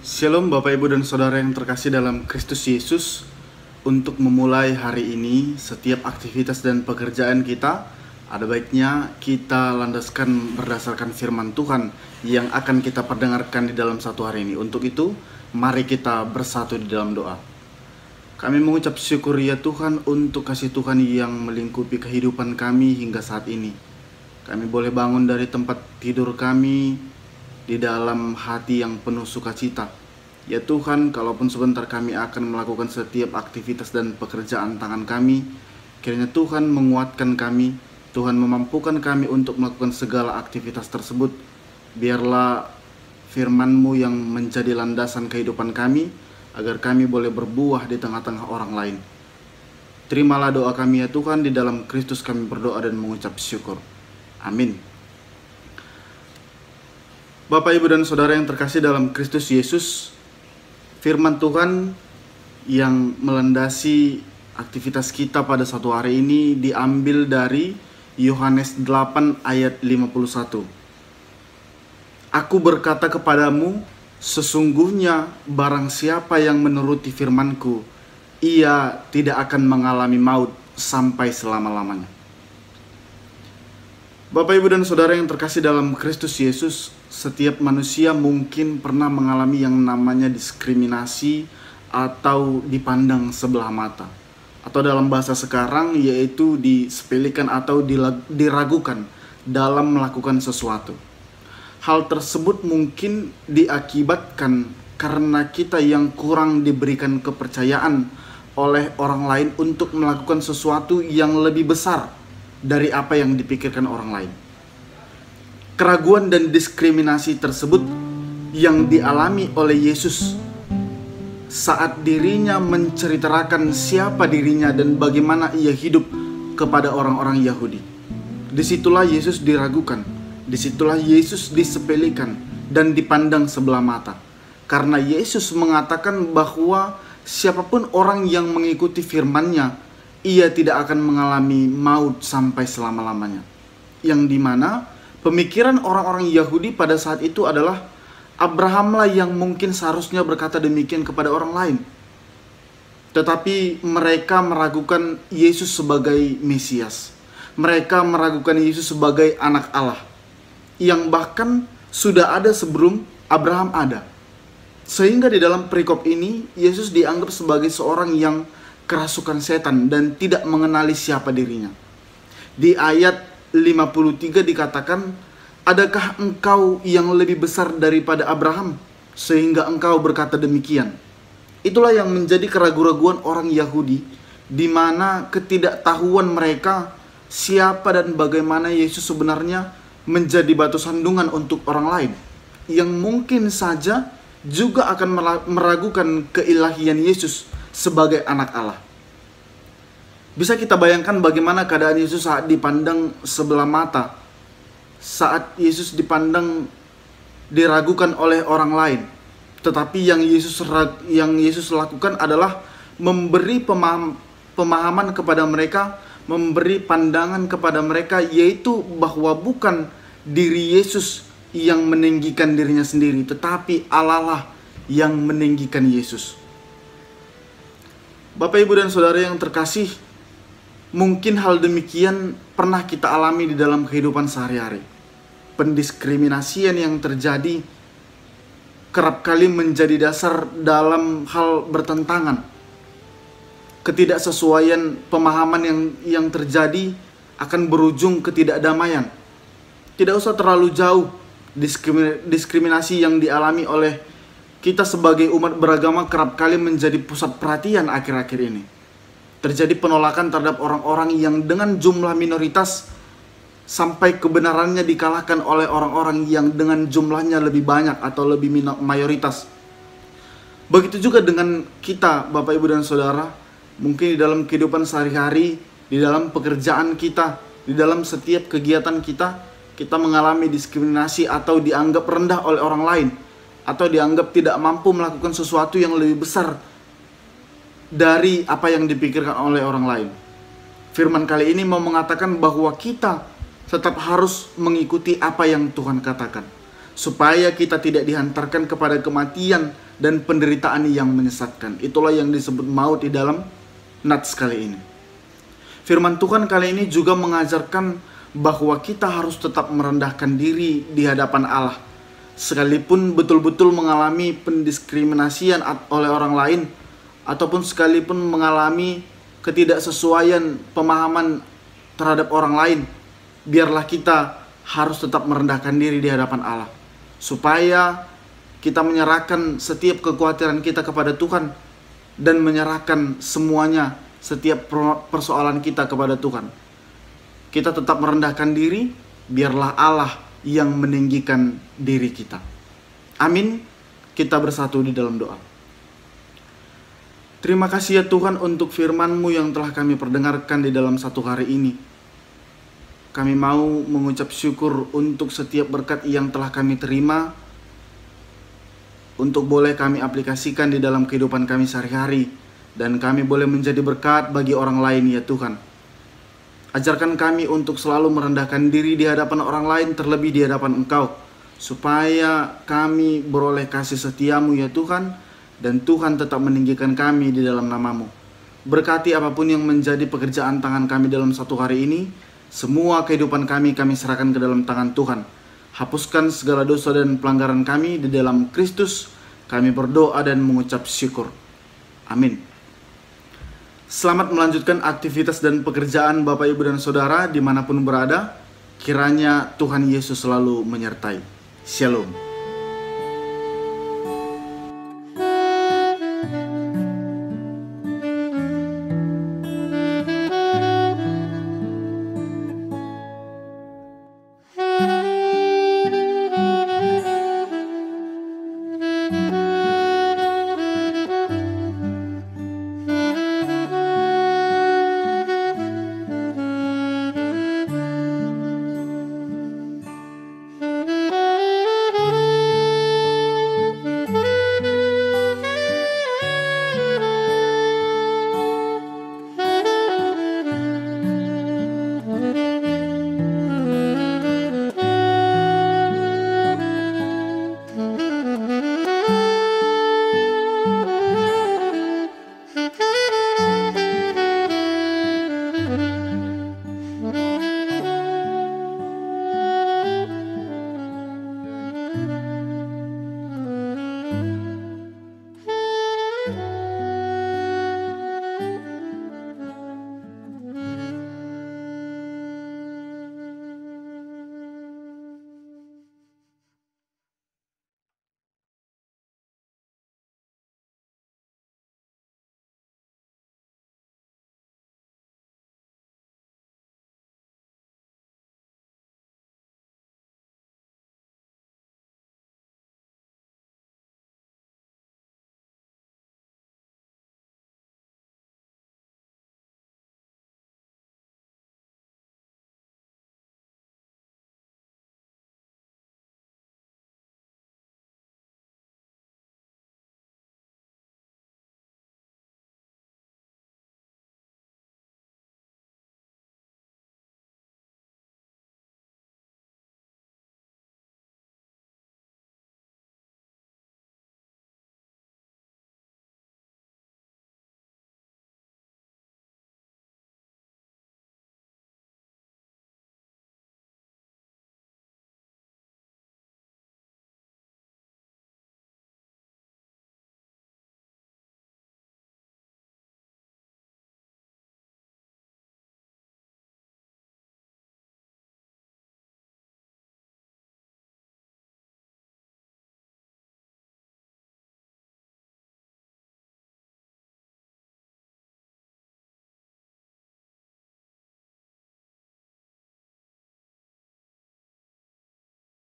Shalom Bapak Ibu dan Saudara yang terkasih dalam Kristus Yesus. Untuk memulai hari ini, setiap aktivitas dan pekerjaan kita, ada baiknya kita landaskan berdasarkan firman Tuhan yang akan kita perdengarkan di dalam satu hari ini. Untuk itu, mari kita bersatu di dalam doa. Kami mengucap syukur ya Tuhan untuk kasih Tuhan yang melingkupi kehidupan kami hingga saat ini. Kami boleh bangun dari tempat tidur kami di dalam hati yang penuh sukacita. Ya Tuhan, kalaupun sebentar kami akan melakukan setiap aktivitas dan pekerjaan tangan kami, kiranya Tuhan menguatkan kami, Tuhan memampukan kami untuk melakukan segala aktivitas tersebut. Biarlah firman-Mu yang menjadi landasan kehidupan kami, agar kami boleh berbuah di tengah-tengah orang lain. Terimalah doa kami ya Tuhan, di dalam Kristus kami berdoa dan mengucap syukur. Amin. Bapak, Ibu, dan Saudara yang terkasih dalam Kristus Yesus, firman Tuhan yang melandasi aktivitas kita pada satu hari ini diambil dari Yohanes 8 ayat 51. Aku berkata kepadamu, sesungguhnya barang siapa yang menuruti firman-Ku, ia tidak akan mengalami maut sampai selama-lamanya. Bapak, Ibu, dan Saudara yang terkasih dalam Kristus Yesus, setiap manusia mungkin pernah mengalami yang namanya diskriminasi atau dipandang sebelah mata. Atau dalam bahasa sekarang yaitu disepelekan atau diragukan dalam melakukan sesuatu. Hal tersebut mungkin diakibatkan karena kita yang kurang diberikan kepercayaan oleh orang lain untuk melakukan sesuatu yang lebih besar dari apa yang dipikirkan orang lain. Keraguan dan diskriminasi tersebut yang dialami oleh Yesus saat dirinya menceritakan siapa dirinya dan bagaimana ia hidup kepada orang-orang Yahudi. Disitulah Yesus diragukan, disitulah Yesus disepelekan dan dipandang sebelah mata. Karena Yesus mengatakan bahwa siapapun orang yang mengikuti firman-Nya, ia tidak akan mengalami maut sampai selama-lamanya. Yang dimana pemikiran orang-orang Yahudi pada saat itu adalah Abrahamlah yang mungkin seharusnya berkata demikian kepada orang lain. Tetapi mereka meragukan Yesus sebagai Mesias. Mereka meragukan Yesus sebagai anak Allah, yang bahkan sudah ada sebelum Abraham ada. Sehingga di dalam perikop ini, Yesus dianggap sebagai seorang yang kerasukan setan dan tidak mengenali siapa dirinya. Di ayat 53 dikatakan, adakah engkau yang lebih besar daripada Abraham sehingga engkau berkata demikian? Itulah yang menjadi keraguan-raguan orang Yahudi, di mana ketidaktahuan mereka siapa dan bagaimana Yesus sebenarnya menjadi batu sandungan untuk orang lain, yang mungkin saja juga akan meragukan keilahian Yesus sebagai anak Allah. Bisa kita bayangkan bagaimana keadaan Yesus saat dipandang sebelah mata, saat Yesus dipandang diragukan oleh orang lain. Tetapi yang Yesus lakukan adalah memberi pemahaman kepada mereka, memberi pandangan kepada mereka, yaitu bahwa bukan diri Yesus yang meninggikan dirinya sendiri, tetapi Allah lah yang meninggikan Yesus. Bapak, Ibu, dan Saudara yang terkasih, mungkin hal demikian pernah kita alami di dalam kehidupan sehari-hari. Pendiskriminasian yang terjadi kerap kali menjadi dasar dalam hal bertentangan. Ketidaksesuaian pemahaman yang terjadi akan berujung ketidakdamaian. Tidak usah terlalu jauh, diskriminasi yang dialami oleh kita sebagai umat beragama kerap kali menjadi pusat perhatian akhir-akhir ini. Terjadi penolakan terhadap orang-orang yang dengan jumlah minoritas sampai kebenarannya dikalahkan oleh orang-orang yang dengan jumlahnya lebih banyak atau lebih mayoritas. Begitu juga dengan kita, Bapak, Ibu, dan Saudara. Mungkin di dalam kehidupan sehari-hari, di dalam pekerjaan kita, di dalam setiap kegiatan kita mengalami diskriminasi atau dianggap rendah oleh orang lain, atau dianggap tidak mampu melakukan sesuatu yang lebih besar dari apa yang dipikirkan oleh orang lain. Firman kali ini mau mengatakan bahwa kita tetap harus mengikuti apa yang Tuhan katakan, supaya kita tidak dihantarkan kepada kematian dan penderitaan yang menyesatkan. Itulah yang disebut maut di dalam nats kali ini. Firman Tuhan kali ini juga mengajarkan bahwa kita harus tetap merendahkan diri di hadapan Allah. Sekalipun betul-betul mengalami pendiskriminasian oleh orang lain, ataupun sekalipun mengalami ketidaksesuaian pemahaman terhadap orang lain, biarlah kita harus tetap merendahkan diri di hadapan Allah, supaya kita menyerahkan setiap kekhawatiran kita kepada Tuhan dan menyerahkan semuanya, setiap persoalan kita kepada Tuhan. Kita tetap merendahkan diri, biarlah Allah yang meninggikan diri kita. Amin. Kita bersatu di dalam doa. Terima kasih ya Tuhan untuk firman-Mu yang telah kami perdengarkan di dalam satu hari ini. Kami mau mengucap syukur untuk setiap berkat yang telah kami terima, untuk boleh kami aplikasikan di dalam kehidupan kami sehari-hari, dan kami boleh menjadi berkat bagi orang lain ya Tuhan. Ajarkan kami untuk selalu merendahkan diri di hadapan orang lain, terlebih di hadapan Engkau, supaya kami beroleh kasih setia-Mu ya Tuhan, dan Tuhan tetap meninggikan kami di dalam nama-Mu. Berkati apapun yang menjadi pekerjaan tangan kami dalam satu hari ini. Semua kehidupan kami serahkan ke dalam tangan Tuhan. Hapuskan segala dosa dan pelanggaran kami di dalam Kristus. Kami berdoa dan mengucap syukur. Amin. Selamat melanjutkan aktivitas dan pekerjaan Bapak, Ibu, dan Saudara dimanapun berada. Kiranya Tuhan Yesus selalu menyertai. Shalom.